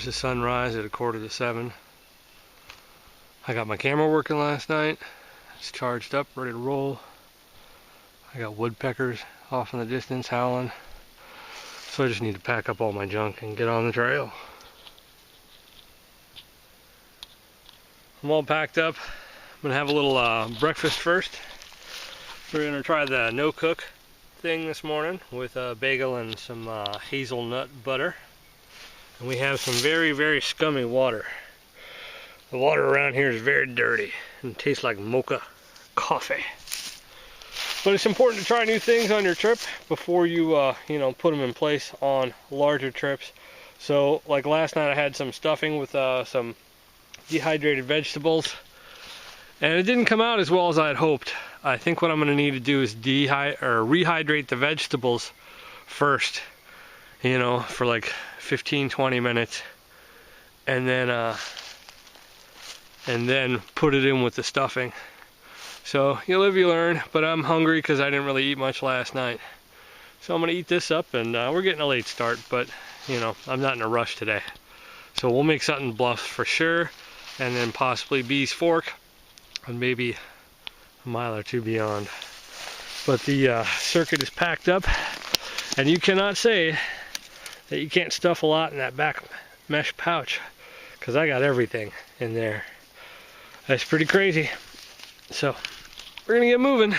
There's the sunrise at 6:45. I got my camera working last night. It's charged up, ready to roll. I got woodpeckers off in the distance howling. So I just need to pack up all my junk and get on the trail. I'm all packed up. I'm gonna have a little breakfast first. We're gonna try the no-cook thing this morning with a bagel and some hazelnut butter. And we have some very, very scummy water. The water around here is very dirty and tastes like mocha coffee. But it's important to try new things on your trip before you, put them in place on larger trips. So, like last night, I had some stuffing with some dehydrated vegetables, and it didn't come out as well as I had hoped. I think what I'm going to need to do is rehydrate the vegetables first, for like 15-20 minutes, and then put it in with the stuffing. So you live, you learn, but I'm hungry because I didn't really eat much last night. So I'm gonna eat this up, and we're getting a late start, but I'm not in a rush today. So we'll make Sutton Bluff for sure, and then possibly Bees Fork, and maybe a mile or two beyond. But the circuit is packed up, and you cannot say that you can't stuff a lot in that back mesh pouch, because I got everything in there. That's pretty crazy. So we're gonna get moving.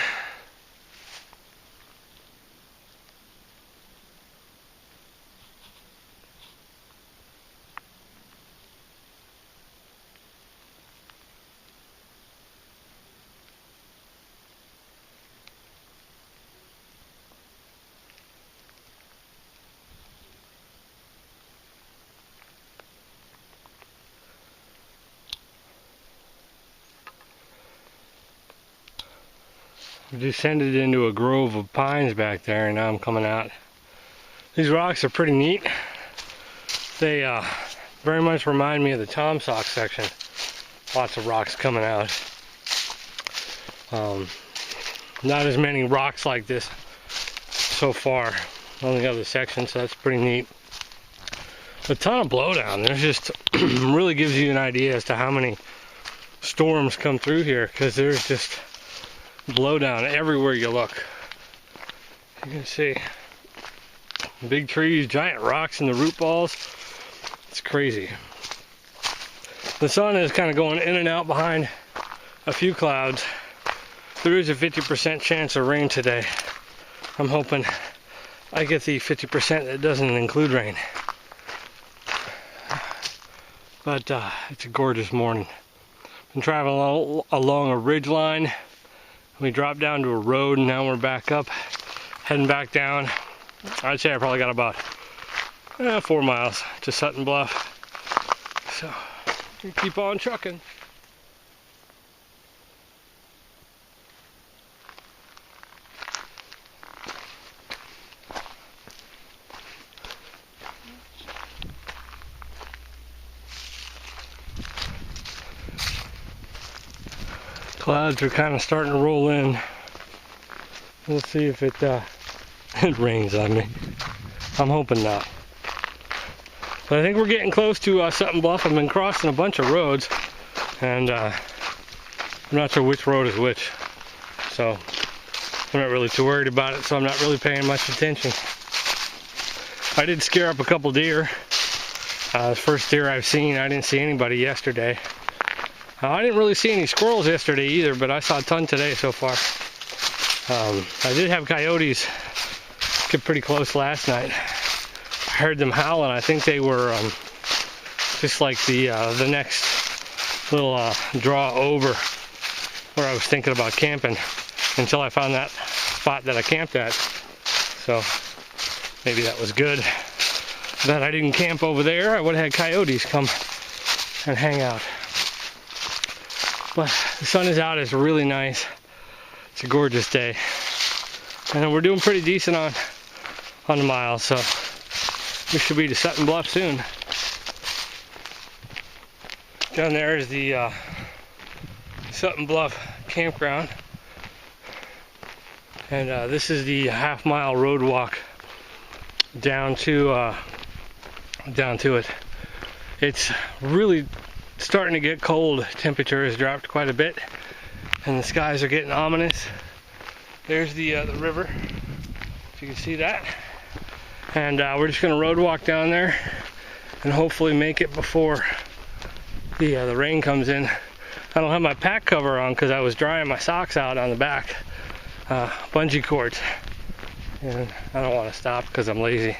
We descended into a grove of pines back there, and now I'm coming out. These rocks are pretty neat. They very much remind me of the Tom Sock section. Lots of rocks coming out. Not as many rocks like this so far on the other section, so that's pretty neat. A ton of blowdown. There's just really gives you an idea as to how many storms come through here, because there's just blowdown everywhere you look. You can see big trees, giant rocks in the root balls. It's crazy. The sun is kind of going in and out behind a few clouds. There is a 50% chance of rain today. I'm hoping I get the 50% that doesn't include rain. But it's a gorgeous morning. Been traveling along a ridge line. We dropped down to a road, and now we're back up, heading back down. I'd say I probably got about 4 miles to Sutton Bluff. So, we keep on trucking. Clouds are kind of starting to roll in. We'll see if it rains on me. I'm hoping not. But I think we're getting close to Sutton Bluff. I've been crossing a bunch of roads, and I'm not sure which road is which. So I'm not really too worried about it, so I'm not really paying much attention. I did scare up a couple deer. The first deer I've seen. I didn't see anybody yesterday. I didn't really see any squirrels yesterday either, but I saw a ton today so far. I did have coyotes get pretty close last night. I heard them howling. I think they were just like the next little draw over where I was thinking about camping, until I found that spot that I camped at. So maybe that was good that I didn't camp over there. I would have had coyotes come and hang out. But the sun is out. It's really nice. It's a gorgeous day, and we're doing pretty decent on the miles, so we should be to Sutton Bluff soon. Down there is the Sutton Bluff Campground, and this is the half-mile road walk down to it. It's really starting to get cold. Temperature has dropped quite a bit, and the skies are getting ominous. There's the river, if you can see that. And we're just gonna road walk down there and hopefully make it before the rain comes in. I don't have my pack cover on because I was drying my socks out on the back bungee cords, and I don't want to stop because I'm lazy.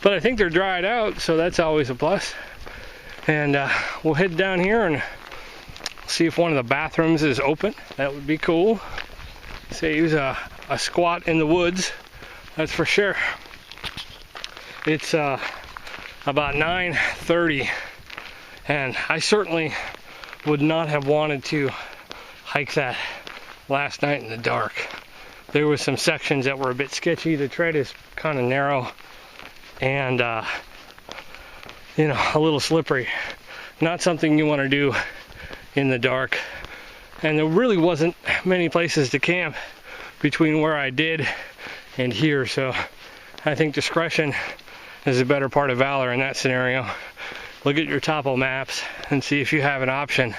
But I think they're dried out, so that's always a plus. And we'll head down here and see if one of the bathrooms is open. That would be cool. Saves a squat in the woods, that's for sure. It's about 9:30, and I certainly would not have wanted to hike that last night in the dark. There were some sections that were a bit sketchy. The tread is kind of narrow and you know, a little slippery. Not something you want to do in the dark. And there really wasn't many places to camp between where I did and here, so I think discretion is a better part of valor in that scenario. Look at your topo maps and see if you have an option,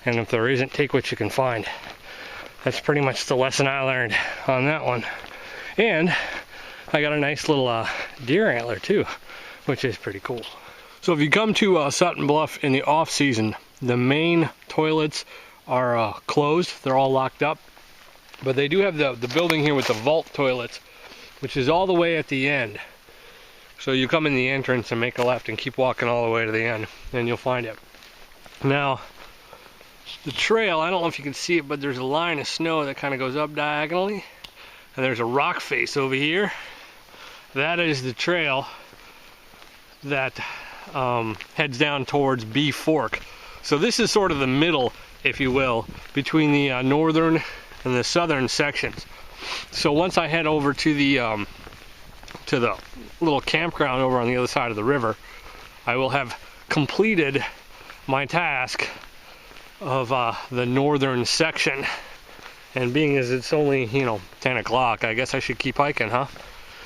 and if there isn't, take what you can find. That's pretty much the lesson I learned on that one. And I got a nice little deer antler too, which is pretty cool. So if you come to Sutton Bluff in the off season, the main toilets are closed. They're all locked up, but they do have the building here with the vault toilets, which is all the way at the end. So you come in the entrance and make a left and keep walking all the way to the end, and you'll find it. Now, the trail, I don't know if you can see it, but there's a line of snow that kind of goes up diagonally, and there's a rock face over here. That is the trail that heads down towards Bee Fork. So this is sort of the middle, if you will, between the northern and the southern sections. So once I head over to the little campground over on the other side of the river, I will have completed my task of the northern section. And being as it's only, you know, 10 o'clock, I guess I should keep hiking, huh?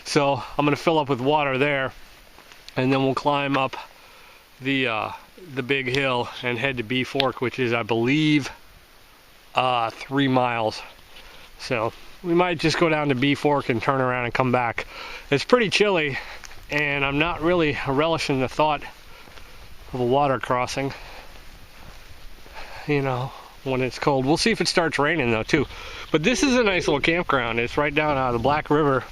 So I'm gonna fill up with water there, and then we'll climb up the big hill and head to Bee Fork, which is, I believe, 3 miles. So we might just go down to Bee Fork and turn around and come back. It's pretty chilly, and I'm not really relishing the thought of a water crossing, you know, when it's cold. We'll see if it starts raining though too. But this is a nice little campground. It's right down the Black River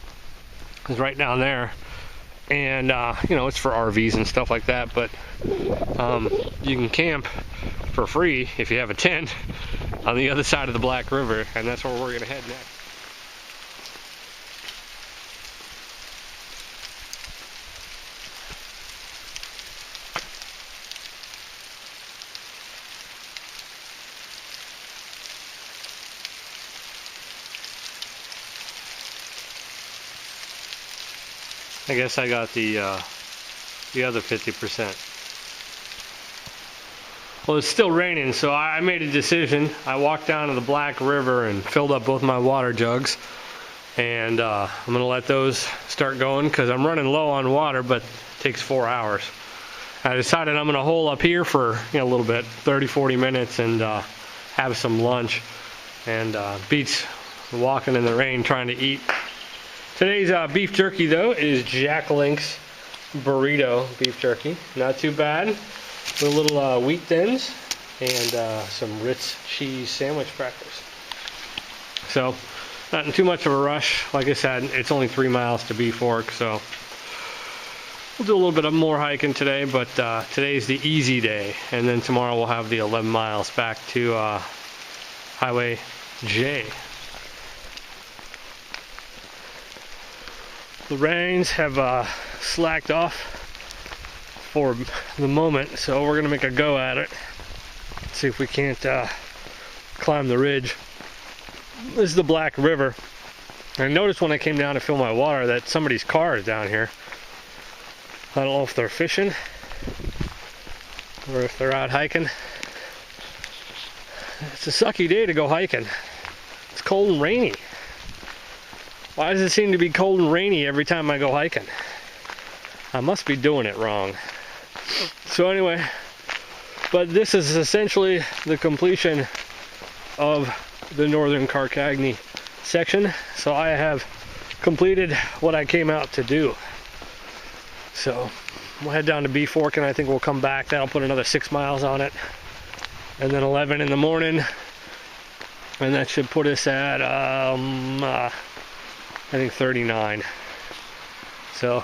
is right down there, and you know, it's for RVs and stuff like that, but you can camp for free if you have a tent on the other side of the Black River, and that's where we're gonna head next. I guess I got the other 50%. Well, it's still raining, so I made a decision. I walked down to the Black River and filled up both my water jugs, and I'm gonna let those start going because I'm running low on water, but it takes 4 hours. I decided I'm gonna hole up here for, you know, a little bit, 30-40 minutes, and have some lunch, and beats walking in the rain trying to eat. Today's beef jerky, though, is Jack Link's burrito beef jerky. Not too bad. With a little wheat thins and some Ritz cheese sandwich crackers. So, not in too much of a rush. Like I said, it's only 3 miles to Bee Fork, so we'll do a little bit of more hiking today, but today's the easy day. And then tomorrow we'll have the 11 miles back to Highway J. The rains have slacked off for the moment, so we're gonna make a go at it. See if we can't climb the ridge. This is the Black River. I noticed when I came down to fill my water that somebody's car is down here. I don't know if they're fishing or if they're out hiking. It's a sucky day to go hiking. It's cold and rainy. Why does it seem to be cold and rainy every time I go hiking? I must be doing it wrong. So anyway, but this is essentially the completion of the northern Karkaghne section. So I have completed what I came out to do. So we'll head down to Middle Fork and I think we'll come back. That'll put another 6 miles on it. And then 11 in the morning. And that should put us at, I think 39. So,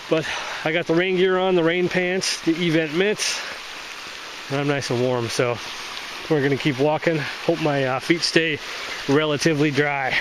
but I got the rain gear on, the rain pants, the event mitts, and I'm nice and warm. So we're gonna keep walking. Hope my feet stay relatively dry.